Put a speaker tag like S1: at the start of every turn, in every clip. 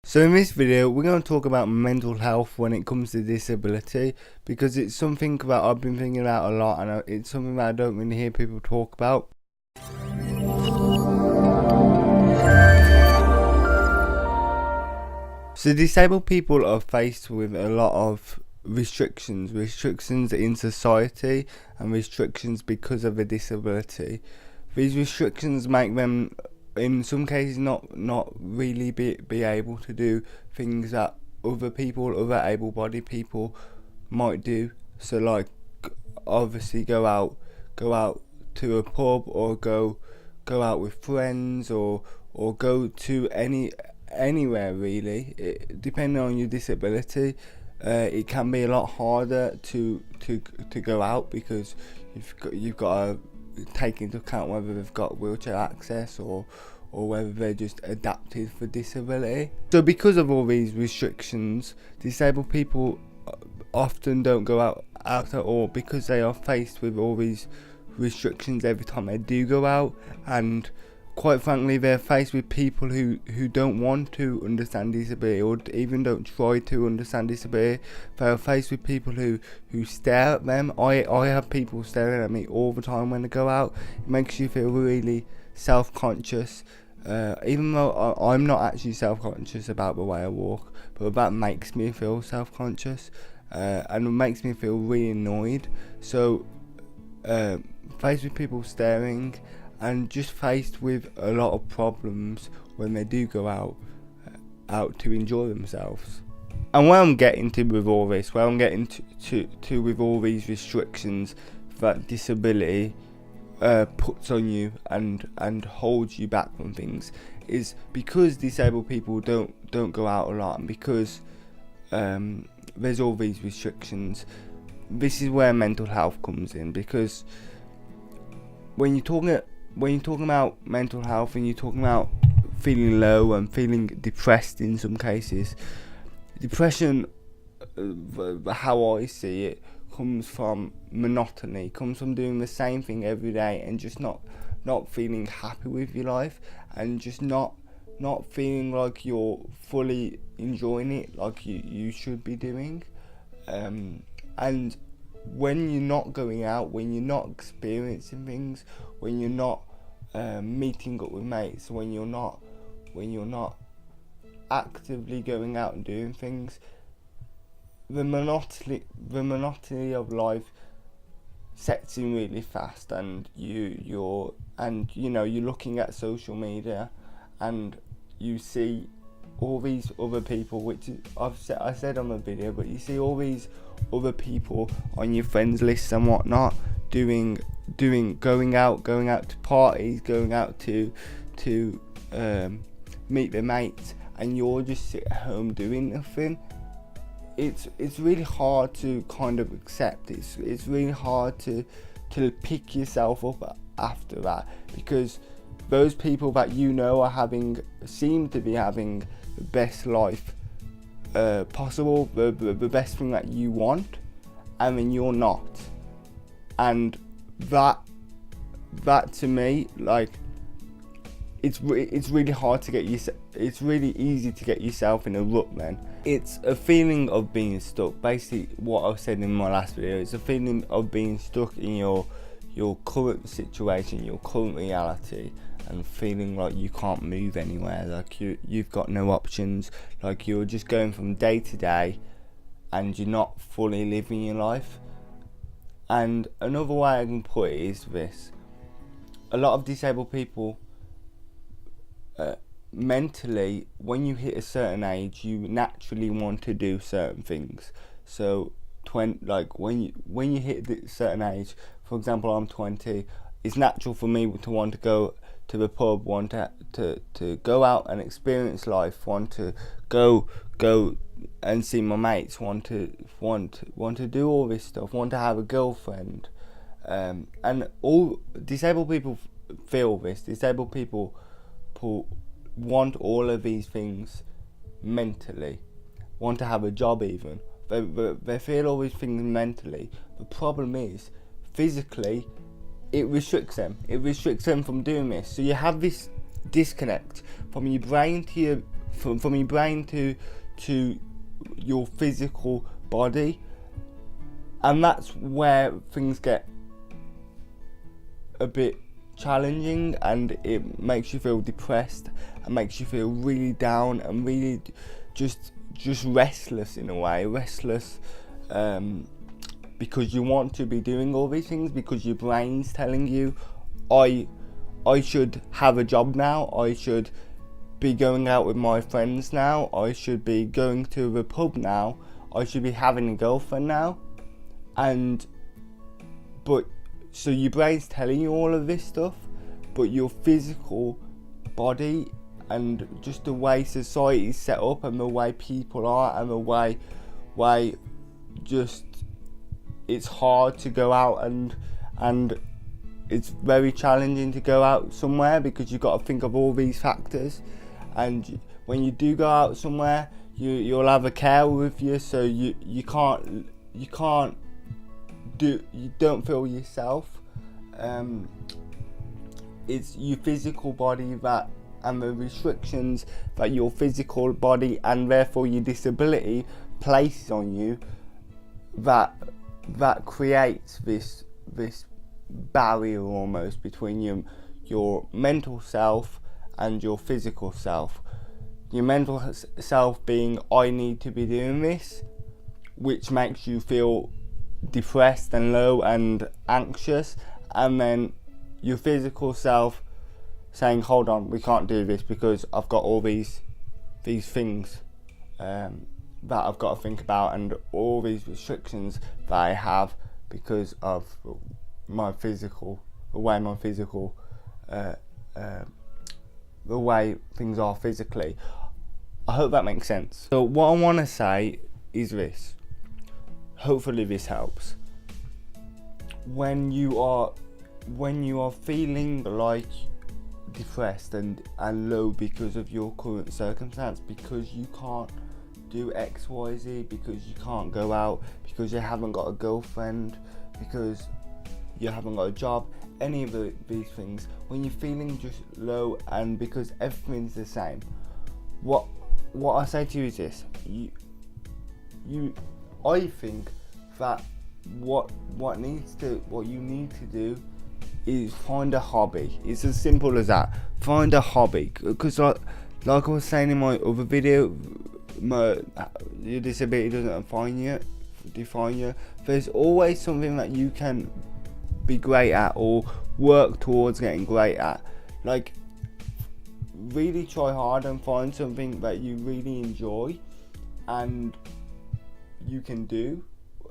S1: So in this video, we're going to talk about mental health when it comes to disability, because it's something that I've been thinking about a lot, and it's something that I don't really hear people talk about. So disabled people are faced with a lot of restrictions in society and restrictions because of a disability. These restrictions make them in some cases not really be able to do things that other able-bodied people might do. So like obviously go out to a pub, or go out with friends, or go to anywhere really. Depending on your disability, it can be a lot harder to go out, because you've got to take into account whether they've got wheelchair access or whether they're just adapted for disability. So because of all these restrictions, disabled people often don't go out at all, because they are faced with all these restrictions every time they do go out. And quite frankly, they're faced with people who don't want to understand disability, or even don't try to understand disability. They're faced with people who stare at them. I have people staring at me all the time when I go out. It makes you feel really self-conscious, even though I'm not actually self-conscious about the way I walk, but that makes me feel self-conscious, and it makes me feel really annoyed. So faced with people staring, and just faced with a lot of problems when they do go out to enjoy themselves. And where I'm getting to with all this, with all these restrictions that disability puts on you and holds you back from things, is because disabled people don't go out a lot, and because there's all these restrictions. This is where mental health comes in, because when you're talking about mental health, and you're talking about feeling low and feeling depressed in some cases, depression, how I see it, comes from monotony, comes from doing the same thing every day and just not feeling happy with your life, and just not feeling like you're fully enjoying it like you should be doing. And when you're not going out, when you're not experiencing things, when you're not meeting up with mates, when you're not actively going out and doing things, the monotony of life sets in really fast, and you're looking at social media, and you see all these other people, which I said on the video, but you see all these other people on your friends list and whatnot going out to parties, going out to meet their mates, and you're just sitting at home doing nothing. It's really hard to kind of accept. It's really hard to pick yourself up after that, because those people that seem to be having the best life possible, the best thing that you want, and then you're not. And that to me, like, it's really hard to get it's really easy to get yourself in a rut. Then it's a feeling of being stuck. Basically what I've said in my last video, it's a feeling of being stuck in your current situation, your current reality, and feeling like you can't move anywhere, like you've got no options, like you're just going from day to day and you're not fully living your life. And another way I can put it is this: a lot of disabled people, mentally, when you hit a certain age, you naturally want to do certain things. So when you hit a certain age, for example, I'm 20, it's natural for me to want to go to the pub, want to go out and experience life, want to go and see my mates, want to do all this stuff, want to have a girlfriend, and all disabled people feel this. Disabled people want all of these things mentally, want to have a job even. They feel all these things mentally. The problem is, physically, it restricts them from doing this. So you have this disconnect from your brain to from your brain to your physical body, and that's where things get a bit challenging, and it makes you feel depressed and makes you feel really down and really just restless in a way, because you want to be doing all these things, because your brain's telling you, I should have a job now, I should be going out with my friends now, I should be going to the pub now, I should be having a girlfriend now. So your brain's telling you all of this stuff, but your physical body and just the way society is set up and the way people are and the way just it's hard to go out and it's very challenging to go out somewhere, because you've got to think of all these factors. And when you do go out somewhere, you'll have a carer with you, so you don't feel yourself. It's your physical body that, and the restrictions that your physical body and therefore your disability places on you, that creates this barrier almost between your mental self and your physical self. Your mental self being, I need to be doing this, which makes you feel depressed and low and anxious, and then your physical self saying, hold on, we can't do this because I've got all these things that I've got to think about, and all these restrictions that I have because of my physical, the way things are physically. I hope that makes sense. So what I want to say is this. Hopefully this helps. When you are feeling like depressed and low because of your current circumstance, because you can't do XYZ, because you can't go out, because you haven't got a girlfriend, because you haven't got a job, any of these things, when you're feeling just low and because everything's the same, what I say to you is this: I think that what you need to do is find a hobby. It's as simple as that. Find a hobby, because like I was saying in my other video, your disability doesn't define you. There's always something that you can be great at or work towards getting great at. Like, really try hard and find something that you really enjoy and you can do,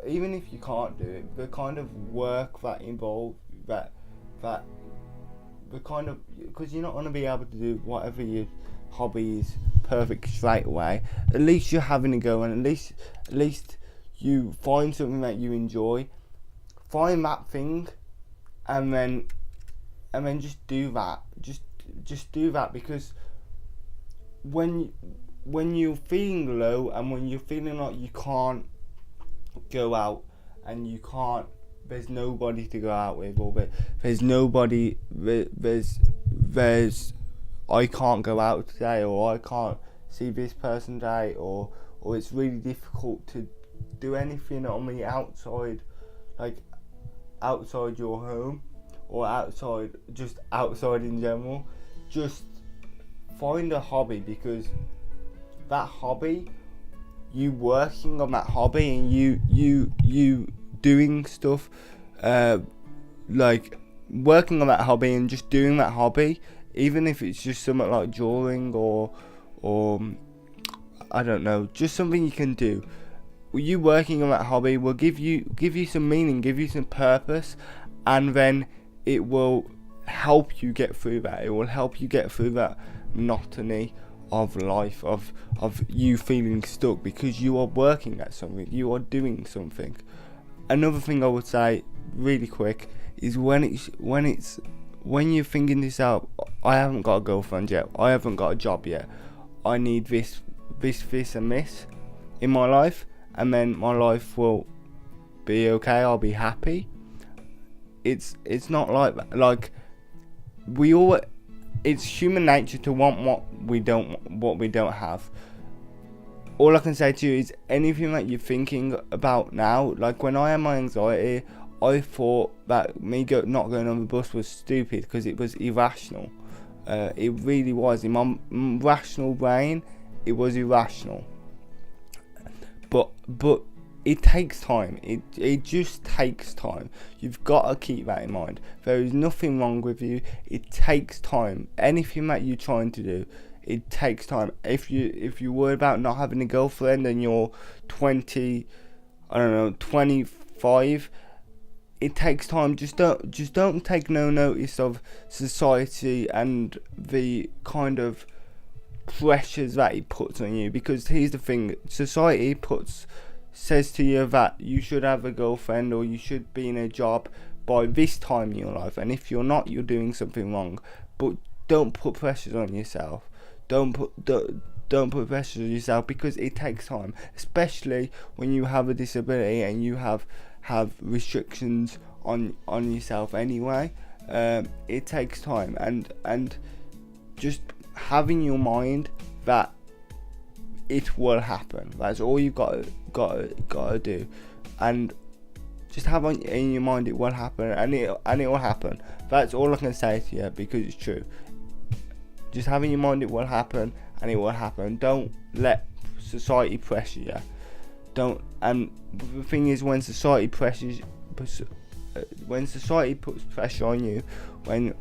S1: even if you can't do it. The kind of work that involves that the kind of, because you're not going to be able to do whatever your hobby is perfect straight away. At least you're having a go, and at least you find something that you enjoy, find that thing, and then just do that. Just do that, because when you're feeling low and when you're feeling like you can't go out and you can't, there's nobody to go out with, or there's nobody, there's I can't go out today, or I can't see this person today, or it's really difficult to do anything on the outside, like outside your home, or outside in general. Just find a hobby, because that hobby, you working on that hobby and you doing stuff, like working on that hobby and just doing that hobby, even if it's just something like drawing or I don't know, just something you can do. You working on that hobby will give you some meaning, give you some purpose, and then it will help you get through that. It will help you get through that monotony of life, of you feeling stuck, because you are working at something, you are doing something. Another thing I would say really quick is when you're thinking this out, I haven't got a girlfriend yet, I haven't got a job yet, I need this and this in my life, and then my life will be okay, I'll be happy. It's not like that. Like, it's human nature to want what we don't have. All I can say to you is anything that you're thinking about now, like when I had my anxiety, I thought that me not going on the bus was stupid because it was irrational. It really was. In my rational brain, it was irrational. But it takes time. It just takes time. You've got to keep that in mind. There is nothing wrong with you. It takes time. Anything that you're trying to do, it takes time. If you worry about not having a girlfriend and you're 25, it takes time. Just don't take no notice of society and the kind of pressures that it puts on you, because here's the thing: society says to you that you should have a girlfriend or you should be in a job by this time in your life, and if you're not, you're doing something wrong. But don't put pressures on yourself. Don't put pressures on yourself, because it takes time, especially when you have a disability and you have restrictions on yourself anyway. It takes time, and just having your mind that it will happen. That's all you've got to do, and just have in your mind it will happen, and it will happen. That's all I can say to you, because it's true. Just have in your mind it will happen, and it will happen. Don't let society pressure you. Don't. And the thing is, when society puts pressure on you, when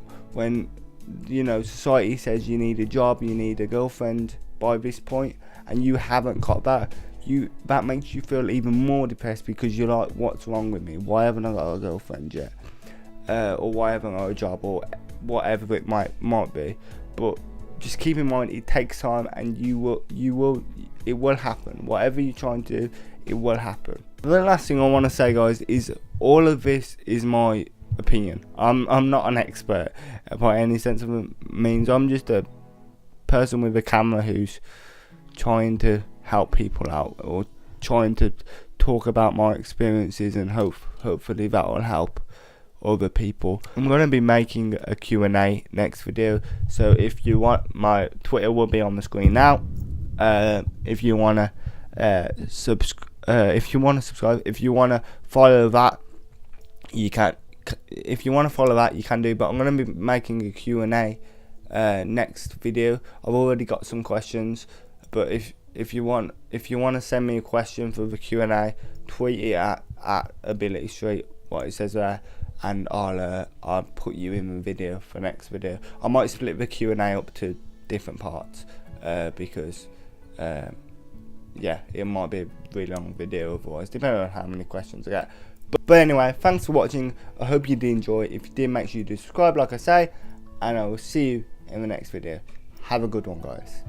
S1: society says you need a job, you need a girlfriend by this point, and you haven't got that, that makes you feel even more depressed, because you're like, what's wrong with me? Why haven't I got a girlfriend yet? Or why haven't I got a job, or whatever it might be. But just keep in mind, it takes time, and it will happen. Whatever you're trying to do, it will happen. The last thing I want to say, guys, is all of this is my opinion. I'm not an expert by any sense of means. I'm just a person with a camera who's trying to help people out, or trying to talk about my experiences, and hopefully that will help other people. I'm going to be making a Q&A next video, so if you want, my Twitter will be on the screen now. If you want to subscribe, if you want to follow that, you can. If you want to follow that, you can do. But I'm going to be making a Q&A next video. I've already got some questions, but if you want to send me a question for the Q&A, tweet it at Ability Street, what it says there, and I'll put you in the video for next video. I might split the Q&A up to different parts, because it might be a really long video otherwise, depending on how many questions I get. But anyway, thanks for watching. I hope you did enjoy. If you did, make sure you do subscribe, like I say, and I will see you in the next video. Have a good one, guys.